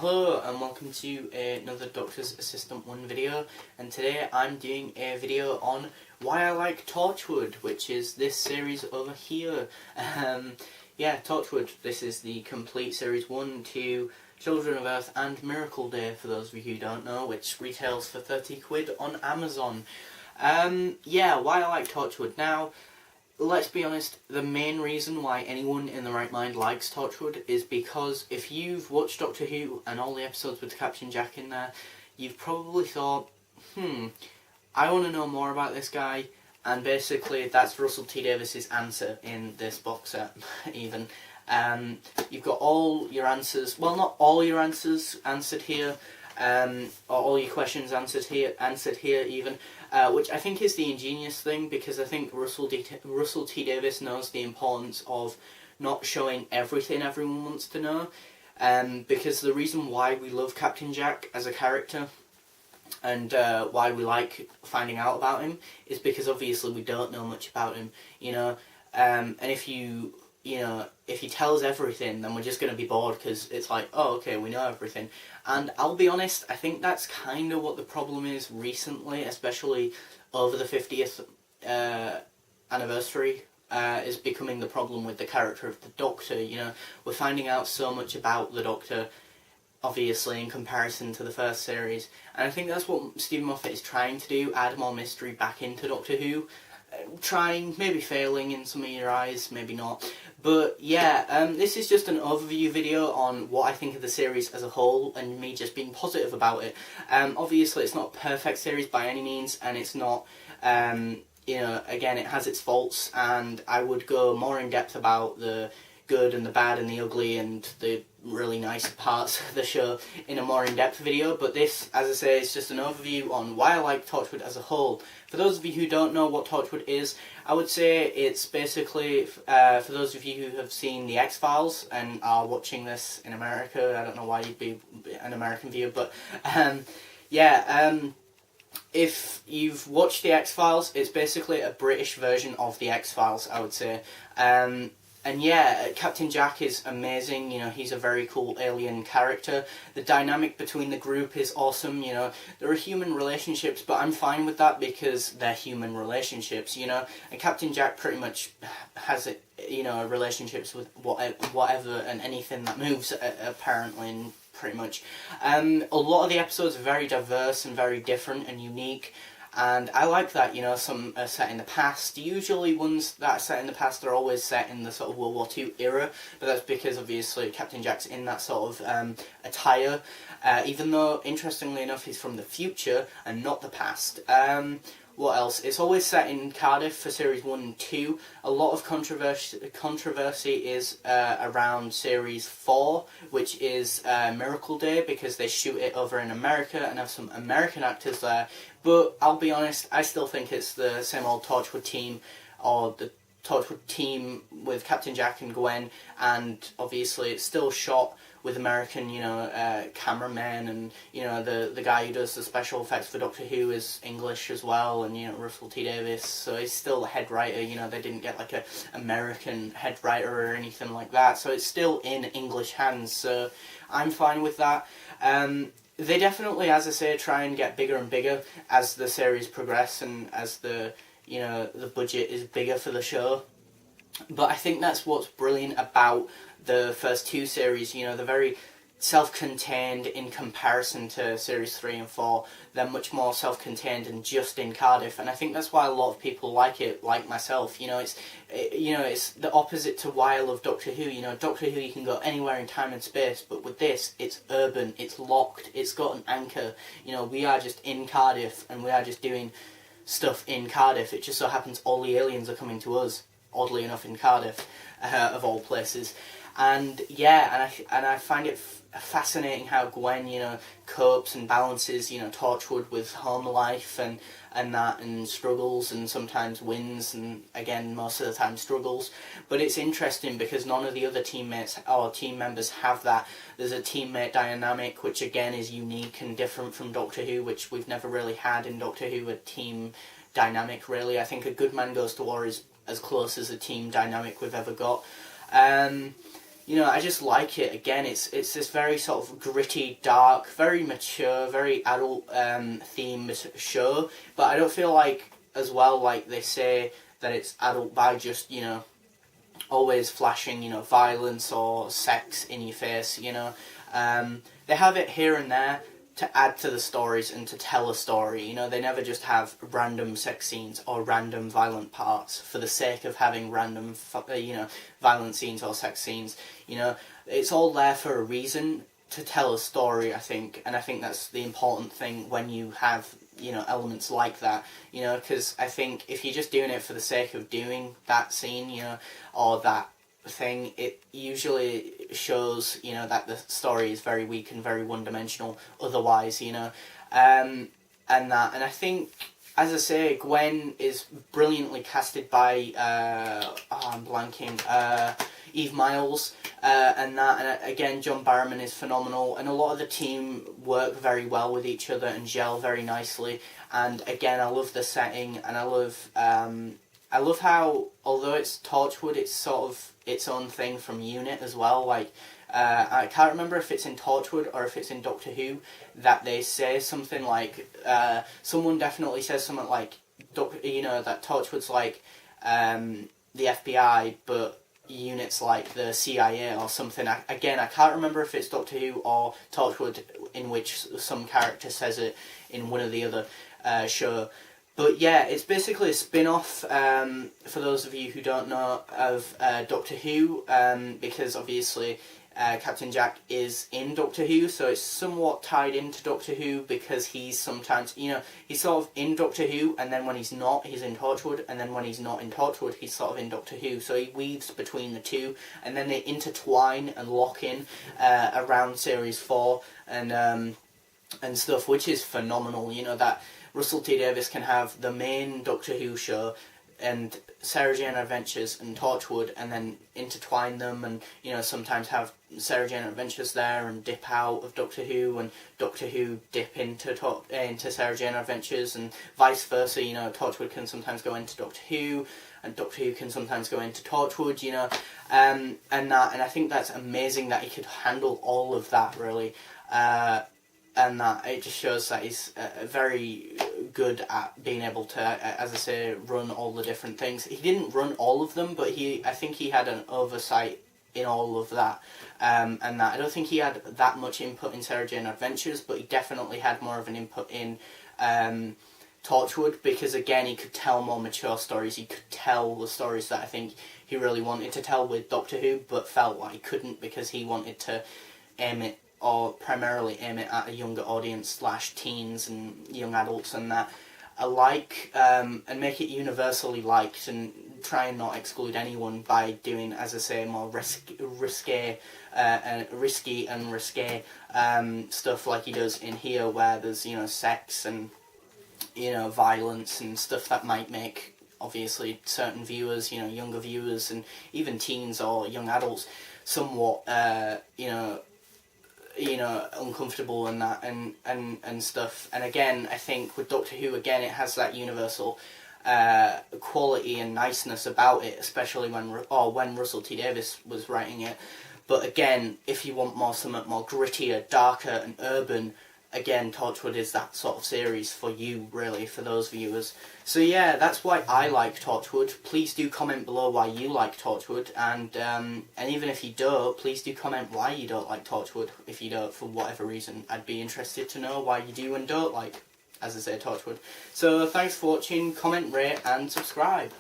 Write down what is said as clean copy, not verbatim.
Hello and welcome to another Doctor's Assistant 1 video, and today I'm doing a video on why I like Torchwood, which is this series over here. Yeah, Torchwood, this is the complete series 1 to Children of Earth and Miracle Day, for those of you who don't know, which retails for 30 quid on Amazon. Yeah, why I like Torchwood. Now, let's be honest, the main reason why anyone in the right mind likes Torchwood is because if you've watched Doctor Who and all the episodes with Captain Jack in there, you've probably thought, I want to know more about this guy, and basically that's Russell T Davies's answer in this box set, even. You've got all your answers, well, not all your answers answered here, or all your questions answered here even, which I think is the ingenious thing, because I think Russell T Davies knows the importance of not showing everything everyone wants to know, because the reason why we love Captain Jack as a character and why we like finding out about him is because obviously we don't know much about him, you know, and if he tells everything, then we're just going to be bored, because it's like, oh, okay, we know everything. And I'll be honest, I think that's kind of what the problem is recently, especially over the 50th anniversary, is becoming the problem with the character of the Doctor. You know, we're finding out so much about the Doctor, obviously, in comparison to the first series. And I think that's what Stephen Moffat is trying to do, add more mystery back into Doctor Who. Trying, maybe failing in some of your eyes, maybe not. But yeah, this is just an overview video on what I think of the series as a whole, and me just being positive about it. Obviously it's not a perfect series by any means, and it's not, you know, again, it has its faults, and I would go more in depth about the good and the bad and the ugly and the really nice parts of the show in a more in-depth video, but this, as I say, is just an overview on why I like Torchwood as a whole. For those of you who don't know what Torchwood is, I would say it's basically, for those of you who have seen The X-Files and are watching this in America, I don't know why you'd be an American viewer, but if you've watched The X-Files, it's basically a British version of The X-Files, I would say. And yeah, Captain Jack is amazing, you know, he's a very cool alien character. The dynamic between the group is awesome, you know. There are human relationships, but I'm fine with that because they're human relationships, you know. And Captain Jack pretty much has, you know, relationships with whatever and anything that moves, apparently, and pretty much. A lot of the episodes are very diverse and very different and unique. And I like that, you know, some are set in the past. Usually ones that are set in the past are always set in the sort of World War II era, but that's because obviously Captain Jack's in that sort of attire, even though, interestingly enough, he's from the future and not the past. What else? It's always set in Cardiff for Series 1 and 2. A lot of controversy is around Series 4, which is Miracle Day, because they shoot it over in America and have some American actors there. But I'll be honest, I still think it's the same old Torchwood team, or the Torchwood team with Captain Jack and Gwen, and obviously it's still shot with American, you know, cameramen, and, you know, the guy who does the special effects for Doctor Who is English as well, and, you know, Russell T Davies, so he's still the head writer, you know, they didn't get like a American head writer or anything like that, so it's still in English hands, so I'm fine with that. They definitely, as I say, try and get bigger and bigger as the series progress and as the, you know, the budget is bigger for the show. But I think that's what's brilliant about the first two series, you know, they're very self-contained in comparison to Series 3 and 4. They're much more self-contained and just in Cardiff, and I think that's why a lot of people like it, like myself. You know, it's the opposite to why I love Doctor Who. You know, Doctor Who, you can go anywhere in time and space, but with this, it's urban, it's locked, it's got an anchor. You know, we are just in Cardiff, and we are just doing stuff in Cardiff. It just so happens all the aliens are coming to us, oddly enough, in Cardiff, of all places. And yeah, and I find it fascinating how Gwen, you know, copes and balances, you know, Torchwood with home life and that, and struggles, and sometimes wins, and again, most of the time struggles. But it's interesting because none of the other teammates or team members have that. There's a teammate dynamic, which again is unique and different from Doctor Who, which we've never really had in Doctor Who, a team dynamic, really. I think A Good Man Goes to War is as close as a team dynamic we've ever got. you know, I just like it. Again, it's this very sort of gritty, dark, very mature, very adult themed show. But I don't feel like, as well, like they say that it's adult by just, you know, always flashing, you know, violence or sex in your face, you know. They have it here and there to add to the stories and to tell a story, you know. They never just have random sex scenes or random violent parts for the sake of having random, you know, violent scenes or sex scenes, you know. It's all there for a reason, to tell a story, I think, and I think that's the important thing when you have, you know, elements like that, you know, because I think if you're just doing it for the sake of doing that scene, you know, or that thing, it usually shows, you know, that the story is very weak and very one-dimensional otherwise, you know, and I think, as I say, Gwen is brilliantly casted by I'm blanking, Eve Miles, and again, John Barrowman is phenomenal, and a lot of the team work very well with each other and gel very nicely. And again, I love the setting, and I love how, although it's Torchwood, it's sort of its own thing from Unit as well. Like, I can't remember if it's in Torchwood or if it's in Doctor Who that they say something like, someone definitely says something like, you know, that Torchwood's like the FBI, but Unit's like the CIA or something. Again, I can't remember if it's Doctor Who or Torchwood, in which some character says it in one or the other show. But yeah, it's basically a spin-off, for those of you who don't know, of Doctor Who, because obviously Captain Jack is in Doctor Who, so it's somewhat tied into Doctor Who, because he's sometimes, you know, he's sort of in Doctor Who, and then when he's not, he's in Torchwood, and then when he's not in Torchwood, he's sort of in Doctor Who, so he weaves between the two, and then they intertwine and lock in around Series 4, and stuff, which is phenomenal, you know, that Russell T Davies can have the main Doctor Who show and Sarah Jane Adventures and Torchwood, and then intertwine them, and, you know, sometimes have Sarah Jane Adventures there and dip out of Doctor Who, and Doctor Who dip into Sarah Jane Adventures, and vice versa. You know, Torchwood can sometimes go into Doctor Who, and Doctor Who can sometimes go into Torchwood. You know, and I think that's amazing that he could handle all of that, really. And that it just shows that he's very good at being able to, as I say, run all the different things. He didn't run all of them, but I think he had an oversight in all of that. And that I don't think he had that much input in Sarah Jane Adventures, but he definitely had more of an input in Torchwood, because again, he could tell more mature stories. He could tell the stories that I think he really wanted to tell with Doctor Who, but felt like he couldn't because he wanted to primarily aim it at a younger audience / teens and young adults and that alike, and make it universally liked, and try and not exclude anyone by doing, as I say, more risky and risque stuff like he does in here, where there's, you know, sex and, you know, violence and stuff that might make, obviously, certain viewers, you know, younger viewers and even teens or young adults somewhat, uncomfortable and that and stuff. And again, I think with Doctor Who, again, it has that universal quality and niceness about it, especially when Russell T Davies was writing it. But again, if you want something more grittier, darker and urban, again, Torchwood is that sort of series for you, really, for those viewers. So yeah, that's why I like Torchwood. Please do comment below why you like Torchwood, and even if you don't, please do comment why you don't like Torchwood. If you don't, for whatever reason, I'd be interested to know why you do and don't like, as I say, Torchwood. So thanks for watching, comment, rate and subscribe.